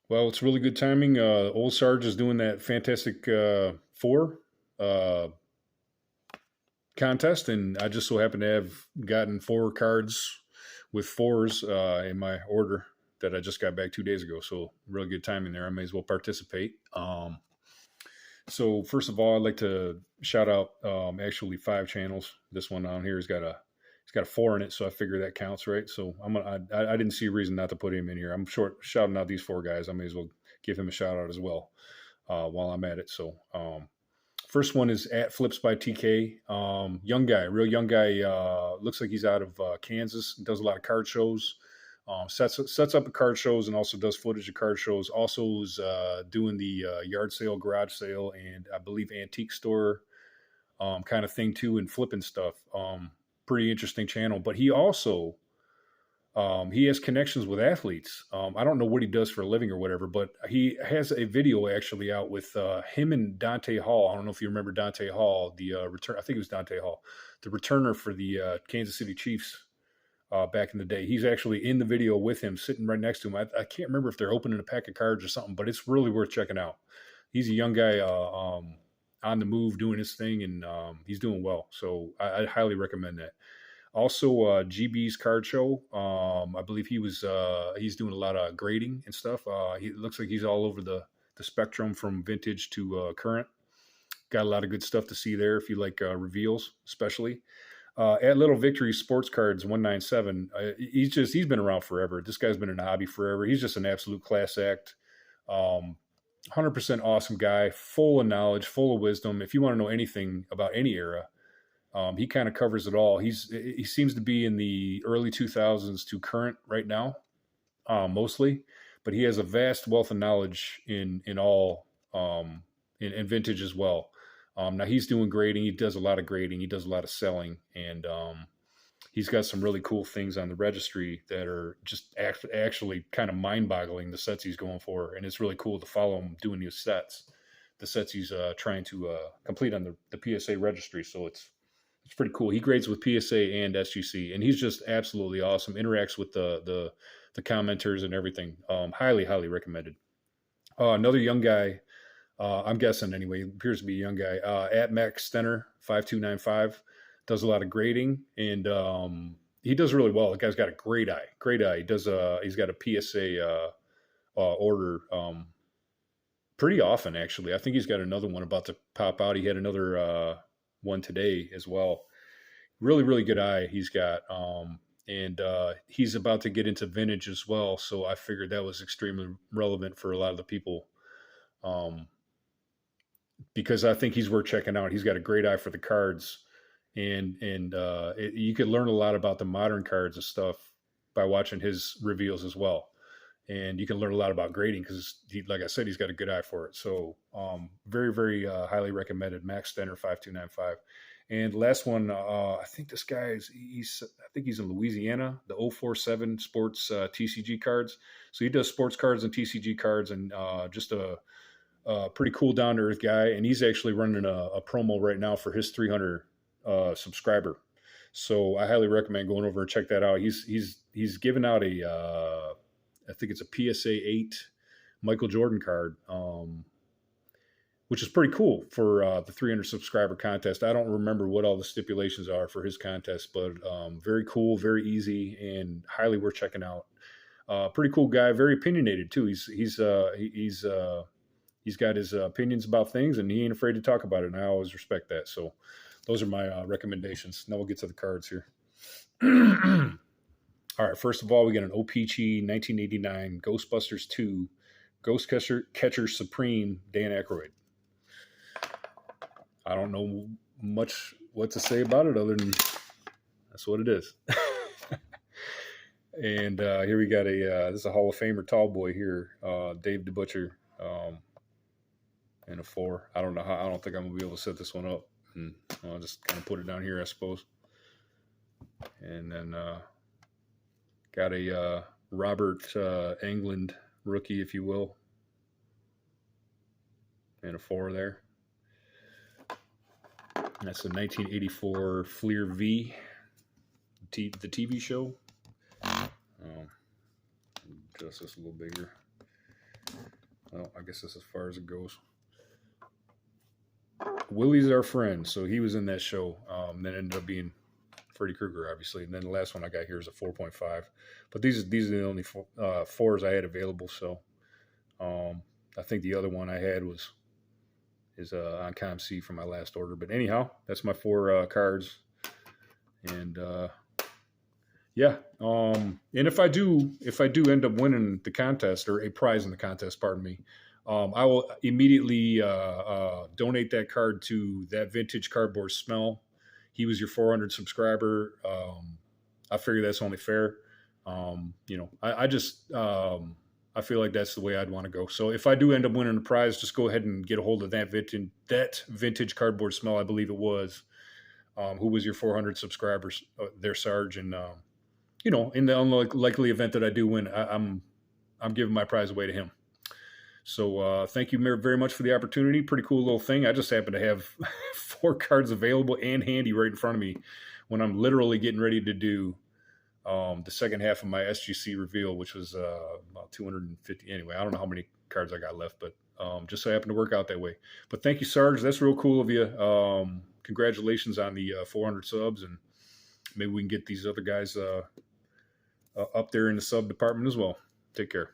Well, it's really good timing. Old Sarge is doing that Fantastic Four uh, contest, and I just so happen to have gotten four cards with fours in my order that I just got back 2 days ago. So, really good timing there. I may as well participate. So, first of all, I'd like to shout out actually five channels. This one down here has got a it's got a four in it, so I figure that counts, right? So I didn't see a reason not to put him in here. I'm short shouting out these four guys. I may as well give him a shout out as well while I'm at it. So first one is at Flips by TK. Young guy, real young guy. Looks like he's out of Kansas. Does a lot of card shows. Sets up the card shows and also does footage of card shows. Also is doing the yard sale, garage sale, and I believe antique store kind of thing too, and flipping stuff. Pretty interesting channel. But he has connections with athletes. I don't know what he does for a living or whatever, but he has a video actually out with him and Dante Hall. I don't know if you remember Dante Hall, the return. I think it was Dante Hall, the returner for the Kansas City Chiefs back in the day. He's actually in the video with him, sitting right next to him. I can't remember if they're opening a pack of cards or something, but it's really worth checking out. He's a young guy on the move, doing his thing, and he's doing well. So I highly recommend that. Also, GB's card show. I believe he's doing a lot of grading and stuff. He looks like he's all over the spectrum from vintage to current. Got a lot of good stuff to see there if you like reveals, especially. At Little Victory Sports Cards 197. He's been around forever. This guy's been in the hobby forever. He's just an absolute class act. 100% awesome guy, full of knowledge, full of wisdom. If you want to know anything about any era, he kind of covers it all. He seems to be in the early 2000s to current right now, mostly, but he has a vast wealth of knowledge in all in vintage as well. Now he's doing grading. He does a lot of grading. He does a lot of selling, and he's got some really cool things on the registry that are just actually kind of mind-boggling. The sets he's going for, and it's really cool to follow him doing these sets. The sets he's trying to complete on the PSA registry. So it's pretty cool. He grades with PSA and SGC, and he's just absolutely awesome. Interacts with the commenters and everything. Highly recommended. Another young guy, I'm guessing anyway, appears to be a young guy. At Max Stenner 5295 does a lot of grading, and he does really well. The guy's got a great eye. Great eye. He's got a PSA order pretty often actually. I think he's got another one about to pop out. He had another one today as well. Really good eye he's got. And he's about to get into vintage as well. So I figured that was extremely relevant for a lot of the people um, because I think he's worth checking out. He's got a great eye for the cards, and you could learn a lot about the modern cards and stuff by watching his reveals as well. And you can learn a lot about grading because, like I said, he's got a good eye for it. So very highly recommended. Max Stenner 5295. And last one, I think this guy I think he's in Louisiana, the 047 Sports TCG cards. So he does sports cards and TCG cards, and just a pretty cool down to earth guy. And he's actually running a promo right now for his 300 subscriber. So I highly recommend going over and check that out. He's given out I think it's a PSA 8 Michael Jordan card, which is pretty cool for the 300 subscriber contest. I don't remember what all the stipulations are for his contest, but very cool, very easy, and highly worth checking out. Pretty cool guy, very opinionated too. He's got his opinions about things, and he ain't afraid to talk about it. And I always respect that. So those are my recommendations. Now we'll get to the cards here. All right, first of all, we got an OPC 1989 Ghostbusters 2 Ghost Catcher Supreme Dan Aykroyd. I don't know much what to say about it other than that's what it is. And here we got this is a Hall of Famer tall boy here, Dave the Butcher, and a 4. I don't know how. I don't think I'm gonna be able to set this one up, and I'll just kind of put it down here, I suppose. And then got a Robert Englund rookie, if you will, and a 4 there. And that's the 1984 Fleer V, the TV show. Adjust this a little bigger. Well, I guess that's as far as it goes. Willie's our friend, so he was in that show. That ended up being Freddy Krueger, obviously, and then the last one I got here is a 4.5. But these are the only fours I had available. So I think the other one I had is on ComC for my last order. But anyhow, that's my four cards, and yeah. And if I do end up winning the contest or a prize in the contest, pardon me, I will immediately donate that card to that vintage cardboard smell. He was your 400 subscriber. I figure that's only fair. I just I feel like that's the way I'd want to go. So if I do end up winning a prize, just go ahead and get a hold of that vintage cardboard smell. I believe it was. Who was your 400 subscribers there, Sarge, and in the unlikely event that I do win, I'm giving my prize away to him. So thank you very much for the opportunity. Pretty cool little thing. I just happen to have 4 cards available and handy right in front of me when I'm literally getting ready to do the second half of my SGC reveal, which was about 250. Anyway, I don't know how many cards I got left, but just so happened to work out that way. But thank you, Sarge. That's real cool of you. Congratulations on the 400 subs, and maybe we can get these other guys up there in the sub department as well. Take care.